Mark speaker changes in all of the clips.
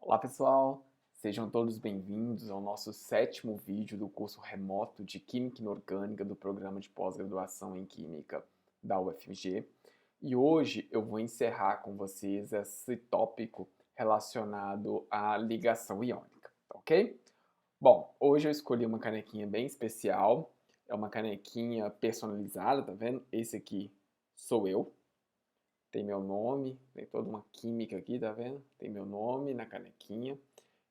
Speaker 1: Olá pessoal, sejam todos bem-vindos ao nosso sétimo vídeo do curso remoto de Química Inorgânica do programa de pós-graduação em Química da UFMG. E hoje eu vou encerrar com vocês esse tópico relacionado à ligação iônica, ok? Bom, hoje eu escolhi uma canequinha bem especial, é uma canequinha personalizada, tá vendo? Esse aqui sou eu. Tem meu nome, tem toda uma química aqui, tá vendo? Tem meu nome na canequinha.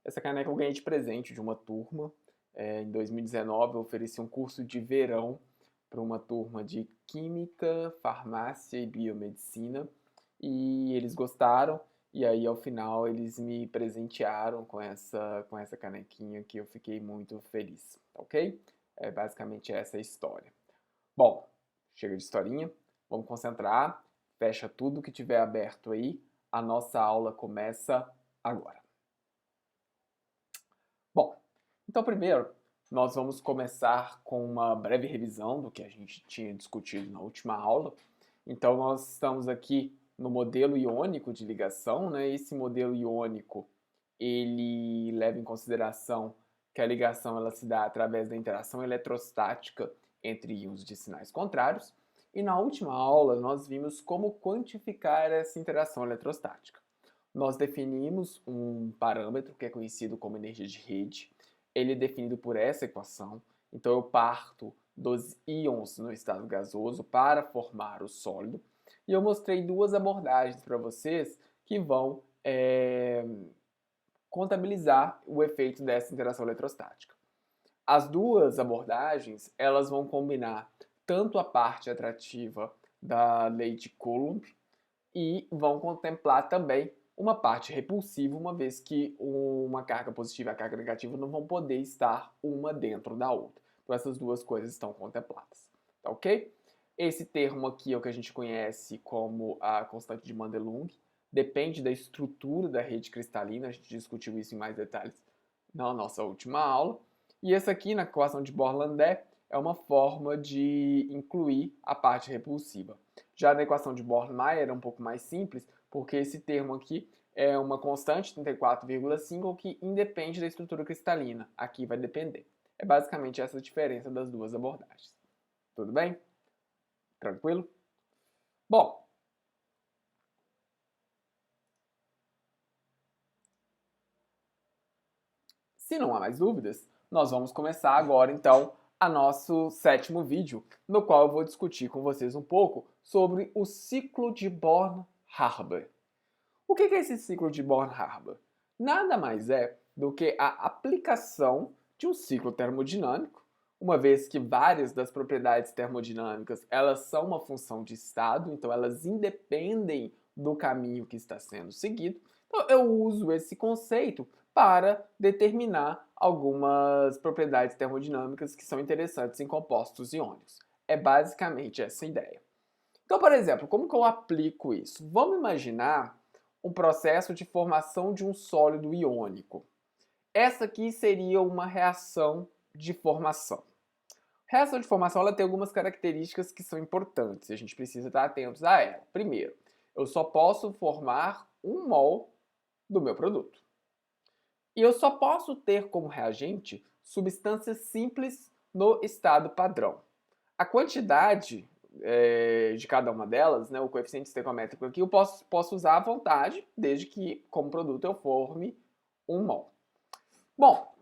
Speaker 1: Essa caneca eu ganhei de presente de uma turma. Em 2019 eu ofereci um curso de verão para uma turma de Química, Farmácia e Biomedicina. E eles gostaram, e aí ao final eles me presentearam com essa canequinha que eu fiquei muito feliz, tá ok? É basicamente essa a história. Bom, chega de historinha, vamos concentrar, fecha tudo que tiver aberto aí, a nossa aula começa agora. Bom, então primeiro nós vamos começar com uma breve revisão do que a gente tinha discutido na última aula. Então nós estamos aqui no modelo iônico de ligação, né? Esse modelo iônico, ele leva em consideração que a ligação ela se dá através da interação eletrostática entre íons de sinais contrários. E na última aula nós vimos como quantificar essa interação eletrostática. Nós definimos um parâmetro que é conhecido como energia de rede. Ele é definido por essa equação. Então eu parto dos íons no estado gasoso para formar o sólido. E eu mostrei duas abordagens para vocês que vão contabilizar o efeito dessa interação eletrostática. As duas abordagens elas vão combinar tanto a parte atrativa da lei de Coulomb e vão contemplar também uma parte repulsiva, uma vez que uma carga positiva e a carga negativa não vão poder estar uma dentro da outra. Então essas duas coisas estão contempladas, tá ok? Esse termo aqui é o que a gente conhece como a constante de Mandelung, depende da estrutura da rede cristalina, a gente discutiu isso em mais detalhes na nossa última aula. E essa aqui, na equação de Born-Landé, é uma forma de incluir a parte repulsiva. Já na equação de Born-Mayer é um pouco mais simples, porque esse termo aqui é uma constante, 34,5, que independe da estrutura cristalina. Aqui vai depender. É basicamente essa a diferença das duas abordagens. Tudo bem? Tranquilo? Bom, se não há mais dúvidas, nós vamos começar agora então a nosso sétimo vídeo, no qual eu vou discutir com vocês um pouco sobre o ciclo de Born-Haber. O que é esse ciclo de Born-Haber? Nada mais é do que a aplicação de um ciclo termodinâmico, uma vez que várias das propriedades termodinâmicas elas são uma função de estado, então elas independem do caminho que está sendo seguido. Então eu uso esse conceito para determinar algumas propriedades termodinâmicas que são interessantes em compostos iônicos. É basicamente essa ideia. Então, por exemplo, como que eu aplico isso? Vamos imaginar um processo de formação de um sólido iônico. Essa aqui seria uma reação de formação. A reação de formação ela tem algumas características que são importantes e a gente precisa estar atentos a ela. Primeiro, eu só posso formar 1 mol do meu produto. E eu só posso ter como reagente substâncias simples no estado padrão. A quantidade de cada uma delas, né, o coeficiente estequiométrico aqui, eu posso usar à vontade, desde que, como produto, eu forme 1 mol. Bom,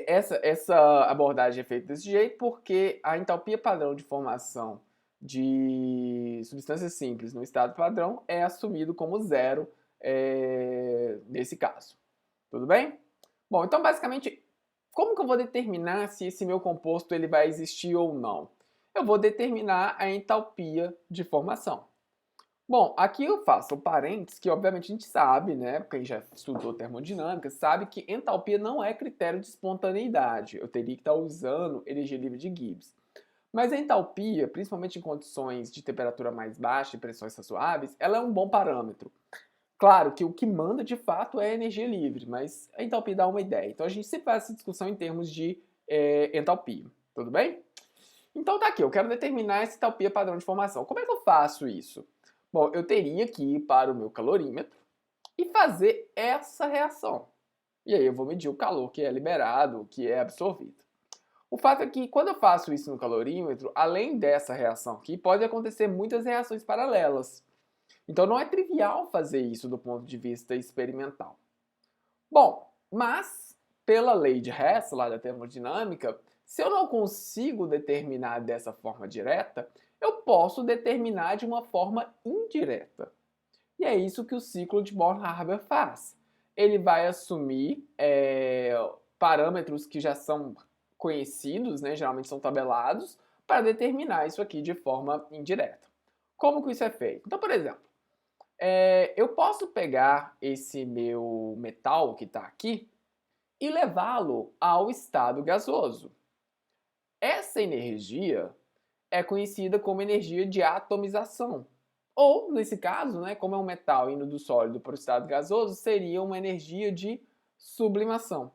Speaker 1: essa abordagem é feita desse jeito porque a entalpia padrão de formação de substâncias simples no estado padrão é assumido como zero nesse caso. Tudo bem? Bom, então basicamente, como que eu vou determinar se esse meu composto ele vai existir ou não? Eu vou determinar a entalpia de formação. Bom, aqui eu faço o parênteses que obviamente a gente sabe, né, quem já estudou termodinâmica, sabe que entalpia não é critério de espontaneidade. Eu teria que estar usando energia livre de Gibbs. Mas a entalpia, principalmente em condições de temperatura mais baixa e pressões suaves, ela é um bom parâmetro. Claro que o que manda de fato é a energia livre, mas a entalpia dá uma ideia. Então a gente sempre faz essa discussão em termos de entalpia, tudo bem? Então tá aqui, eu quero determinar essa entalpia padrão de formação. Como é que eu faço isso? Bom, eu teria que ir para o meu calorímetro e fazer essa reação. E aí eu vou medir o calor que é liberado, que é absorvido. O fato é que quando eu faço isso no calorímetro, além dessa reação aqui, pode acontecer muitas reações paralelas. Então não é trivial fazer isso do ponto de vista experimental. Bom, mas pela lei de Hess, lá da termodinâmica, se eu não consigo determinar dessa forma direta, eu posso determinar de uma forma indireta. E é isso que o ciclo de Born-Haber faz. Ele vai assumir parâmetros que já são conhecidos, né, geralmente são tabelados, para determinar isso aqui de forma indireta. Como que isso é feito? Então, por exemplo, eu posso pegar esse meu metal que está aqui e levá-lo ao estado gasoso. Essa energia é conhecida como energia de atomização. Ou, nesse caso, né, como é um metal indo do sólido para o estado gasoso, seria uma energia de sublimação.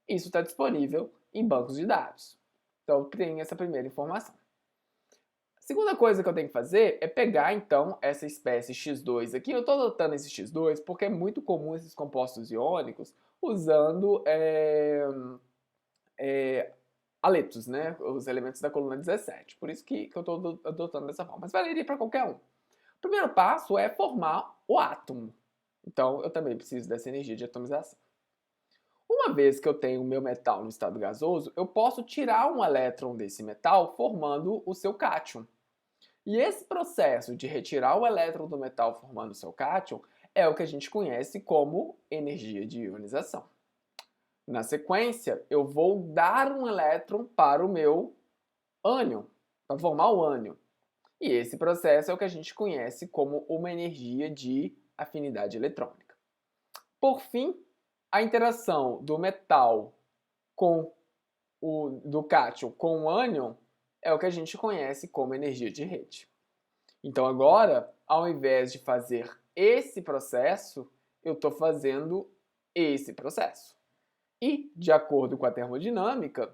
Speaker 1: Isso está disponível em bancos de dados. Então, tem essa primeira informação. A segunda coisa que eu tenho que fazer é pegar, então, essa espécie X2 aqui. Eu estou adotando esse X2 porque é muito comum esses compostos iônicos usando aletos, né? Os elementos da coluna 17. Por isso que eu estou adotando dessa forma. Mas valeria para qualquer um. O primeiro passo é formar o átomo. Então, eu também preciso dessa energia de atomização. Uma vez que eu tenho o meu metal no estado gasoso, eu posso tirar um elétron desse metal formando o seu cátion. E esse processo de retirar o elétron do metal formando o seu cátion é o que a gente conhece como energia de ionização. Na sequência, eu vou dar um elétron para o meu ânion, para formar o ânion. E esse processo é o que a gente conhece como uma energia de afinidade eletrônica. Por fim, a interação do metal do cátion com o ânion é o que a gente conhece como energia de rede. Então agora, ao invés de fazer esse processo, eu estou fazendo esse processo. E, de acordo com a termodinâmica,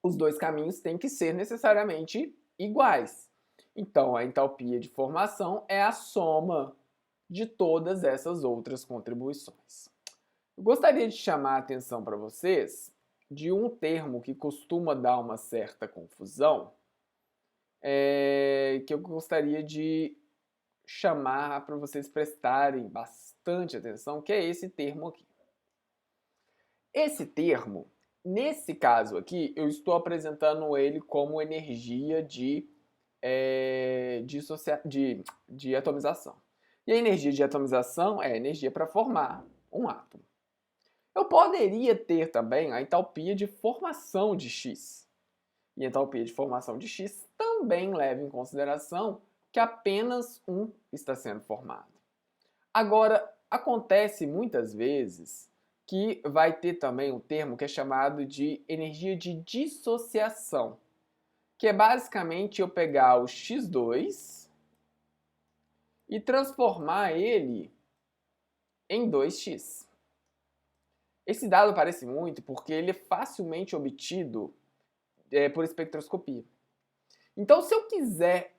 Speaker 1: os dois caminhos têm que ser necessariamente iguais. Então, a entalpia de formação é a soma de todas essas outras contribuições. Eu gostaria de chamar a atenção para vocês de um termo que costuma dar uma certa confusão, que eu gostaria de chamar para vocês prestarem bastante atenção, que é esse termo aqui. Esse termo, nesse caso aqui, eu estou apresentando ele como energia de atomização. E a energia de atomização é a energia para formar um átomo. Eu poderia ter também a entalpia de formação de X. E a entalpia de formação de X também leva em consideração que apenas um está sendo formado. Agora, acontece muitas vezes que vai ter também um termo que é chamado de energia de dissociação, que é basicamente eu pegar o X2 e transformar ele em 2x. Esse dado aparece muito porque ele é facilmente obtido por espectroscopia. Então, se eu quiser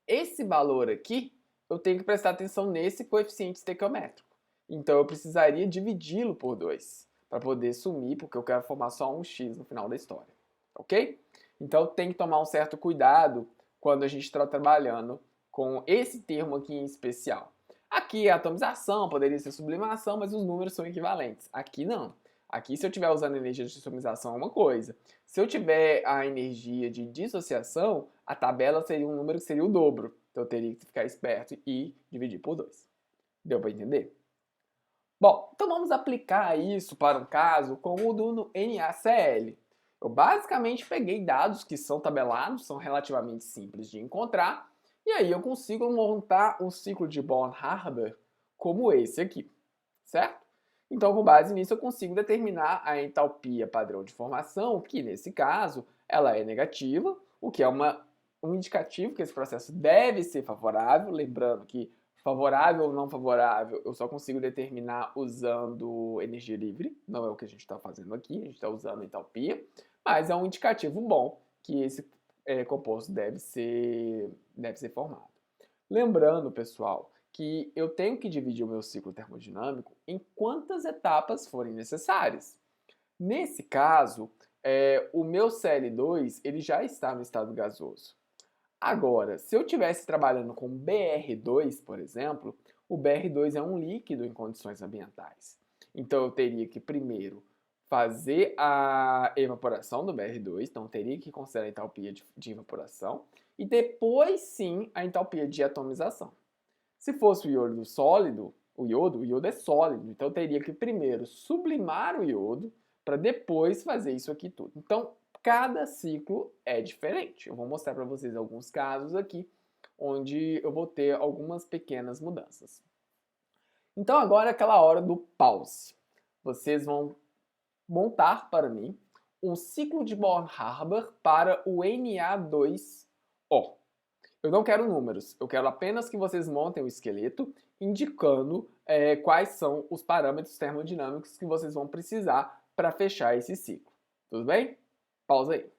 Speaker 1: esse valor aqui, eu tenho que prestar atenção nesse coeficiente estequiométrico. Então, eu precisaria dividi-lo por 2 para poder sumir, porque eu quero formar só um x no final da história. Ok? Então, tem que tomar um certo cuidado quando a gente está trabalhando com esse termo aqui em especial. Aqui é atomização, poderia ser sublimação, mas os números são equivalentes. Aqui não. Aqui, se eu estiver usando a energia de atomização, é uma coisa. Se eu tiver a energia de dissociação, a tabela seria um número que seria o dobro. Então, eu teria que ficar esperto e dividir por 2. Deu para entender? Bom, então vamos aplicar isso para um caso como o do NaCl. Eu basicamente peguei dados que são tabelados, são relativamente simples de encontrar, e aí eu consigo montar um ciclo de Born-Haber como esse aqui, certo? Então, com base nisso, eu consigo determinar a entalpia padrão de formação, que nesse caso ela é negativa, o que é um indicativo que esse processo deve ser favorável, lembrando que favorável ou não favorável eu só consigo determinar usando energia livre, não é o que a gente está fazendo aqui, a gente está usando entalpia, mas é um indicativo bom que esse composto deve ser formado. Lembrando, pessoal, que eu tenho que dividir o meu ciclo termodinâmico em quantas etapas forem necessárias. Nesse caso, o meu Cl2 ele já está no estado gasoso. Agora, se eu estivesse trabalhando com BR2, por exemplo, o BR2 é um líquido em condições ambientais. Então eu teria que primeiro fazer a evaporação do BR2, então eu teria que considerar a entalpia de evaporação, e depois sim a entalpia de atomização. Se fosse o iodo sólido, o iodo é sólido, então eu teria que primeiro sublimar o iodo para depois fazer isso aqui tudo. Então, cada ciclo é diferente. Eu vou mostrar para vocês alguns casos aqui, onde eu vou ter algumas pequenas mudanças. Então agora é aquela hora do pause. Vocês vão montar para mim um ciclo de Born-Haber para o Na2O. Eu não quero números, eu quero apenas que vocês montem o esqueleto indicando quais são os parâmetros termodinâmicos que vocês vão precisar para fechar esse ciclo. Tudo bem? Pausa aí.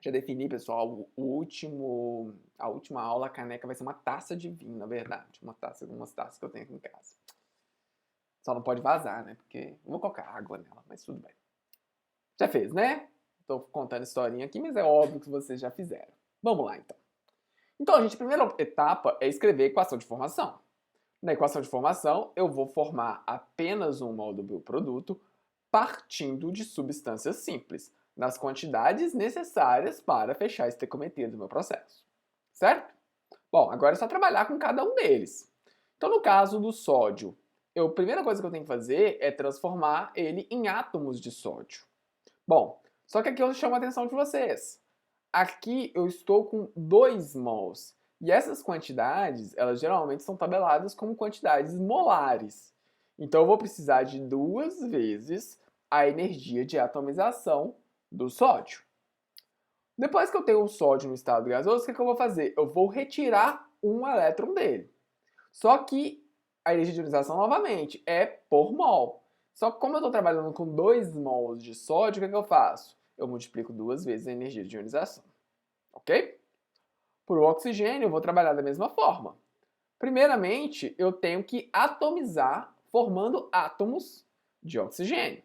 Speaker 1: Já defini, pessoal, a última aula, a caneca vai ser uma taça de vinho, na verdade. Umas taças que eu tenho aqui em casa. Só não pode vazar, né? Porque eu vou colocar água nela, mas tudo bem. Já fez, né? Tô contando historinha aqui, mas é óbvio que vocês já fizeram. Vamos lá, então. Então, gente, a primeira etapa é escrever a equação de formação. Na equação de formação, eu vou formar apenas um mol do bioproduto partindo de substâncias simples, nas quantidades necessárias para fechar a estequiometria do meu processo. Certo? Bom, agora é só trabalhar com cada um deles. Então, no caso do sódio, a primeira coisa que eu tenho que fazer é transformar ele em átomos de sódio. Bom, só que aqui eu chamo a atenção de vocês. Aqui eu estou com 2 mols. E essas quantidades, elas geralmente são tabeladas como quantidades molares. Então eu vou precisar de 2 vezes a energia de atomização do sódio. Depois que eu tenho o sódio no estado gasoso, o que eu vou fazer? Eu vou retirar um elétron dele. Só que a energia de ionização, novamente, é por mol. Só que como eu estou trabalhando com 2 mols de sódio, o que eu faço? Eu multiplico 2 vezes a energia de ionização. Ok? Por oxigênio, eu vou trabalhar da mesma forma. Primeiramente, eu tenho que atomizar formando átomos de oxigênio.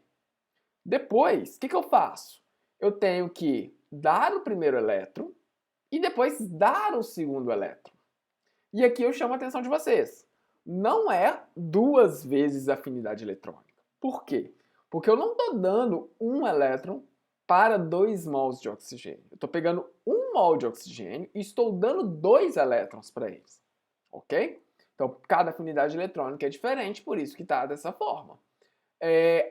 Speaker 1: Depois, o que eu faço? Eu tenho que dar o primeiro elétron e depois dar o segundo elétron. E aqui eu chamo a atenção de vocês. Não é 2 vezes a afinidade eletrônica. Por quê? Porque eu não estou dando um elétron para 2 mols de oxigênio. Eu estou pegando 1 mol de oxigênio e estou dando 2 elétrons para eles. Ok? Então, cada afinidade eletrônica é diferente, por isso que está dessa forma.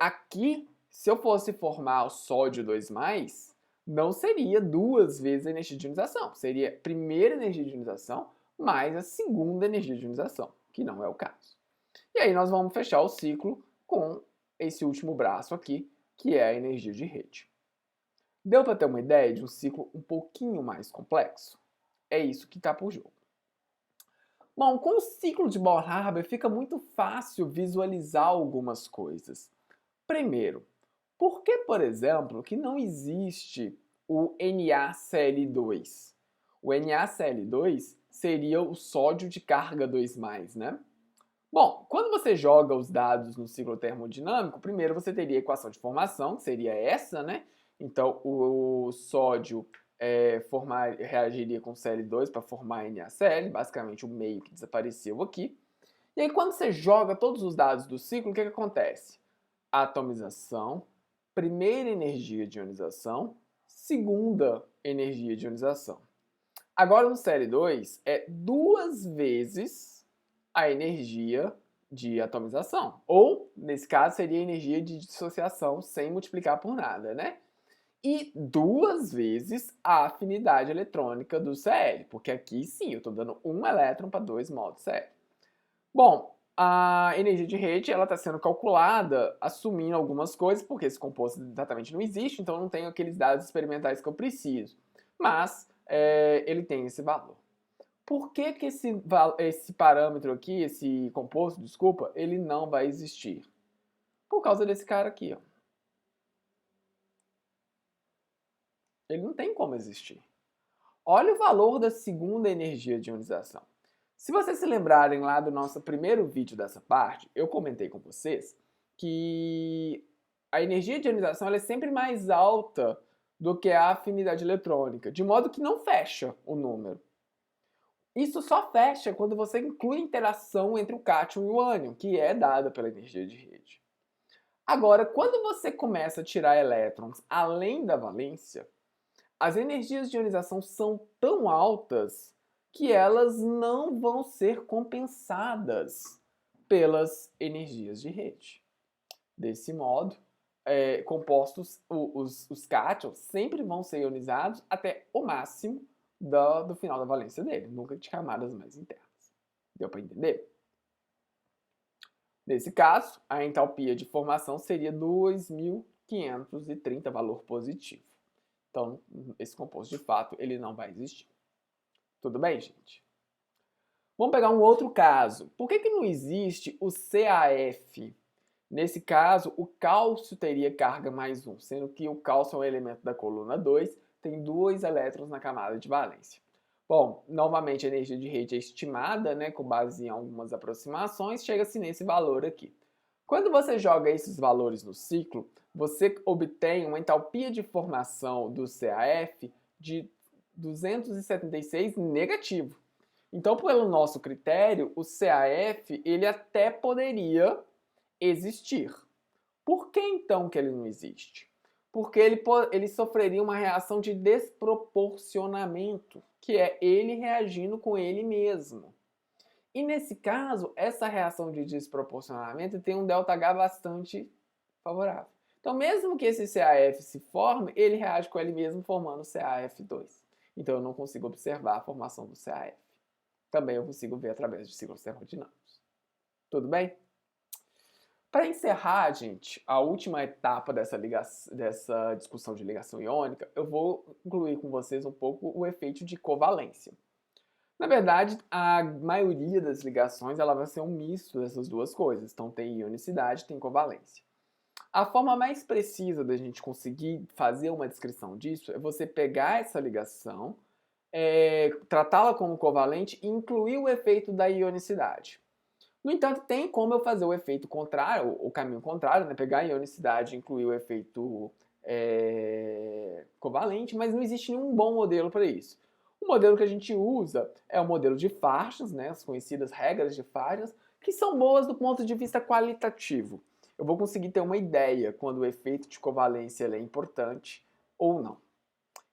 Speaker 1: Aqui, se eu fosse formar o sódio 2+, não seria 2 vezes a energia de ionização. Seria a primeira energia de ionização mais a segunda energia de ionização, que não é o caso. E aí nós vamos fechar o ciclo com esse último braço aqui, que é a energia de rede. Deu para ter uma ideia de um ciclo um pouquinho mais complexo? É isso que está por jogo. Bom, com o ciclo de Born-Haber fica muito fácil visualizar algumas coisas. Primeiro, por que, por exemplo, que não existe o NaCl2? O NaCl2 seria o sódio de carga 2+, né? Bom, quando você joga os dados no ciclo termodinâmico, primeiro você teria a equação de formação, que seria essa, né? Então, o sódio reagiria com Cl2 para formar NaCl, basicamente o meio que desapareceu aqui. E aí, quando você joga todos os dados do ciclo, o que acontece? Atomização, primeira energia de ionização, segunda energia de ionização. Agora, no Cl2, é 2 vezes a energia de atomização. Ou, nesse caso, seria a energia de dissociação sem multiplicar por nada, né? E 2 vezes a afinidade eletrônica do Cl, porque aqui sim eu estou dando 1 elétron para 2 mols de Cl. Bom, a energia de rede está sendo calculada assumindo algumas coisas, porque esse composto exatamente não existe, então não tenho aqueles dados experimentais que eu preciso. Mas ele tem esse valor. Por que esse parâmetro aqui, esse composto, desculpa, ele não vai existir? Por causa desse cara aqui, ó. Ele não tem como existir. Olha o valor da segunda energia de ionização. Se vocês se lembrarem lá do nosso primeiro vídeo dessa parte, eu comentei com vocês que a energia de ionização ela é sempre mais alta do que a afinidade eletrônica, de modo que não fecha o número. Isso só fecha quando você inclui a interação entre o cátion e o ânion, que é dada pela energia de rede. Agora, quando você começa a tirar elétrons além da valência, as energias de ionização são tão altas que elas não vão ser compensadas pelas energias de rede. Desse modo, os cátions sempre vão ser ionizados até o máximo do final da valência dele, nunca de camadas mais internas. Deu para entender? Nesse caso, a entalpia de formação seria 2.530 valor positivo. Então, esse composto, de fato, ele não vai existir. Tudo bem, gente? Vamos pegar um outro caso. Por que não existe o CAF? Nesse caso, o cálcio teria carga mais 1, sendo que o cálcio é um elemento da coluna 2, tem 2 elétrons na camada de valência. Bom, novamente a energia de rede é estimada, né, com base em algumas aproximações, chega-se nesse valor aqui. Quando você joga esses valores no ciclo, você obtém uma entalpia de formação do CAF de 276 negativo. Então, pelo nosso critério, o CAF ele até poderia existir. Por que então que ele não existe? Porque ele sofreria uma reação de desproporcionamento, que é ele reagindo com ele mesmo. E nesse caso, essa reação de desproporcionamento tem um ΔH bastante favorável. Então, mesmo que esse CAF se forme, ele reage com ele mesmo formando CAF2. Então, eu não consigo observar a formação do CAF. Também eu consigo ver através de ciclos termodinâmicos. Tudo bem? Para encerrar, gente, a última etapa dessa discussão de ligação iônica, eu vou incluir com vocês um pouco o efeito de covalência. Na verdade, a maioria das ligações ela vai ser um misto dessas duas coisas. Então, tem ionicidade, tem covalência. A forma mais precisa da gente conseguir fazer uma descrição disso é você pegar essa ligação, tratá-la como covalente e incluir o efeito da ionicidade. No entanto, tem como eu fazer o efeito contrário, o caminho contrário, né? Pegar a ionicidade e incluir o efeito covalente, mas não existe nenhum bom modelo para isso. O modelo que a gente usa é o modelo de Farshas, né? As conhecidas regras de Farshas, que são boas do ponto de vista qualitativo. Eu vou conseguir ter uma ideia quando o efeito de covalência é importante ou não.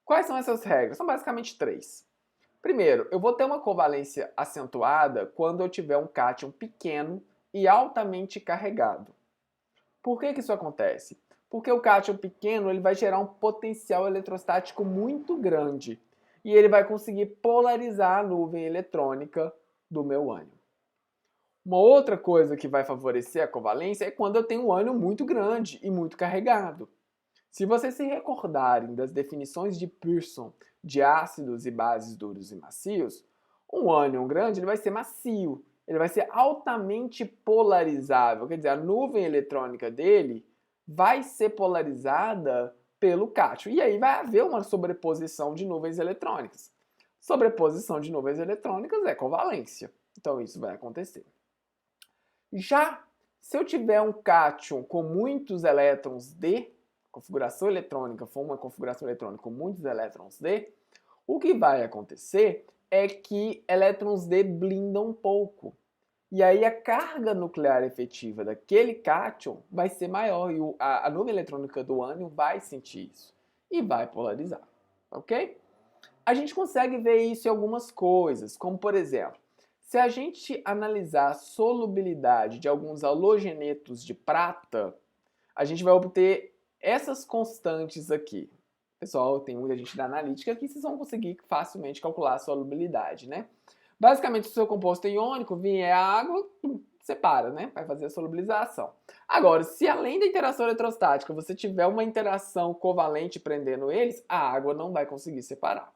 Speaker 1: Quais são essas regras? São basicamente 3. Primeiro, eu vou ter uma covalência acentuada quando eu tiver um cátion pequeno e altamente carregado. Por que isso acontece? Porque o cátion pequeno ele vai gerar um potencial eletrostático muito grande e ele vai conseguir polarizar a nuvem eletrônica do meu ânion. Uma outra coisa que vai favorecer a covalência é quando eu tenho um ânion muito grande e muito carregado. Se vocês se recordarem das definições de Pearson de ácidos e bases duros e macios, um ânion grande ele vai ser macio, ele vai ser altamente polarizável, quer dizer, a nuvem eletrônica dele vai ser polarizada pelo cátion. E aí vai haver uma sobreposição de nuvens eletrônicas. Sobreposição de nuvens eletrônicas é covalência, então isso vai acontecer. Já se eu tiver um cátion com muitos elétrons D, configuração eletrônica for uma configuração eletrônica com muitos elétrons D, o que vai acontecer é que elétrons D blindam um pouco. E aí a carga nuclear efetiva daquele cátion vai ser maior e a nuvem eletrônica do ânion vai sentir isso e vai polarizar, ok? A gente consegue ver isso em algumas coisas, como por exemplo, se a gente analisar a solubilidade de alguns halogenetos de prata, a gente vai obter essas constantes aqui. Pessoal, tem muita gente da analítica que vocês vão conseguir facilmente calcular a solubilidade, né? Basicamente, se o seu composto é iônico, vier a água, separa, né? Vai fazer a solubilização. Agora, se além da interação eletrostática você tiver uma interação covalente prendendo eles, a água não vai conseguir separar.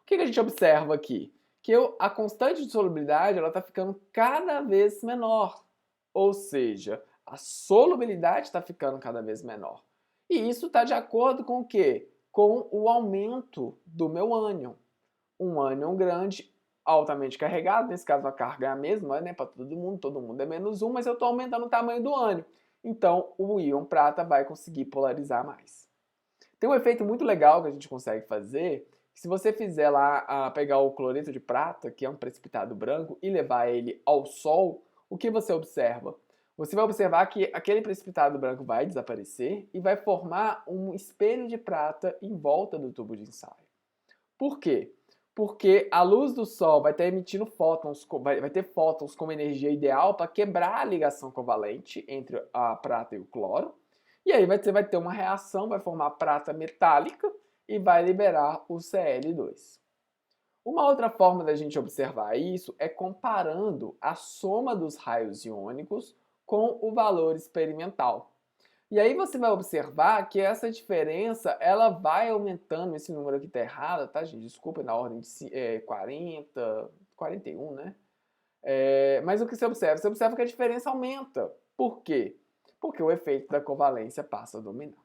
Speaker 1: O que a gente observa aqui? Que a constante de solubilidade está ficando cada vez menor. Ou seja, a solubilidade está ficando cada vez menor. E isso está de acordo com o quê? Com o aumento do meu ânion. um ânion grande, altamente carregado, nesse caso a carga é a mesma, né, para todo mundo é -1, mas eu estou aumentando o tamanho do ânion. Então, o íon prata vai conseguir polarizar mais. Tem um efeito muito legal que a gente consegue fazer, que se você fizer lá, pegar o cloreto de prata, que é um precipitado branco, e levar ele ao sol, o que você observa? Você vai observar que aquele precipitado branco vai desaparecer e vai formar um espelho de prata em volta do tubo de ensaio. Por quê? Porque a luz do sol vai estar emitindo fótons, vai ter fótons como energia ideal para quebrar a ligação covalente entre a prata e o cloro. E aí você vai ter uma reação, vai formar prata metálica e vai liberar o Cl2. Uma outra forma da gente observar isso é comparando a soma dos raios iônicos com o valor experimental. E aí você vai observar que essa diferença, ela vai aumentando, esse número aqui está errado, tá, gente? Desculpa, na ordem de 40, 41, né? Mas o que você observa? Você observa que a diferença aumenta. Por quê? Porque o efeito da covalência passa a dominar.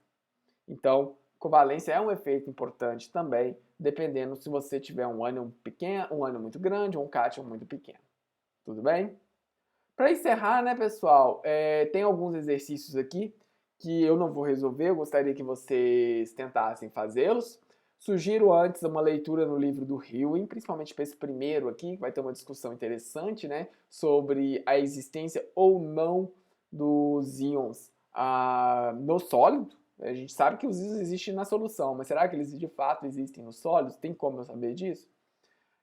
Speaker 1: Então, covalência é um efeito importante também, dependendo se você tiver um ânion pequeno, um ânion muito grande ou um cátion muito pequeno. Tudo bem? Para encerrar, né, pessoal, tem alguns exercícios aqui que eu não vou resolver, eu gostaria que vocês tentassem fazê-los. Sugiro antes uma leitura no livro do Ewing, principalmente para esse primeiro aqui, que vai ter uma discussão interessante, né, sobre a existência ou não dos íons no sólido. A gente sabe que os íons existem na solução, mas será que eles de fato existem nos sólidos? Tem como eu saber disso?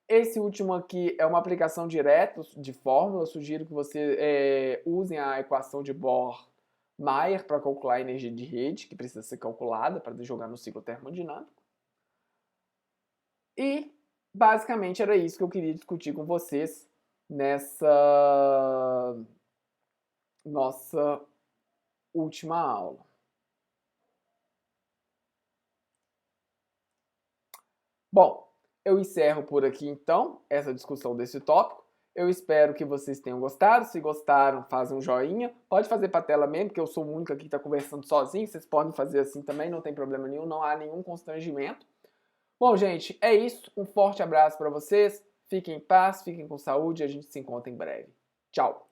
Speaker 1: Esse último aqui é uma aplicação direta de fórmula. Eu sugiro que você usem a equação de Bohr-Mayer para calcular a energia de rede, que precisa ser calculada para jogar no ciclo termodinâmico. E, basicamente, era isso que eu queria discutir com vocês nessa nossa última aula. Bom, eu encerro por aqui então essa discussão desse tópico. Eu espero que vocês tenham gostado. Se gostaram, fazem um joinha. Pode fazer para a tela mesmo, porque eu sou o único aqui que está conversando sozinho. Vocês podem fazer assim também, não tem problema nenhum, não há nenhum constrangimento. Bom, gente, é isso. Um forte abraço para vocês. Fiquem em paz, fiquem com saúde e a gente se encontra em breve. Tchau!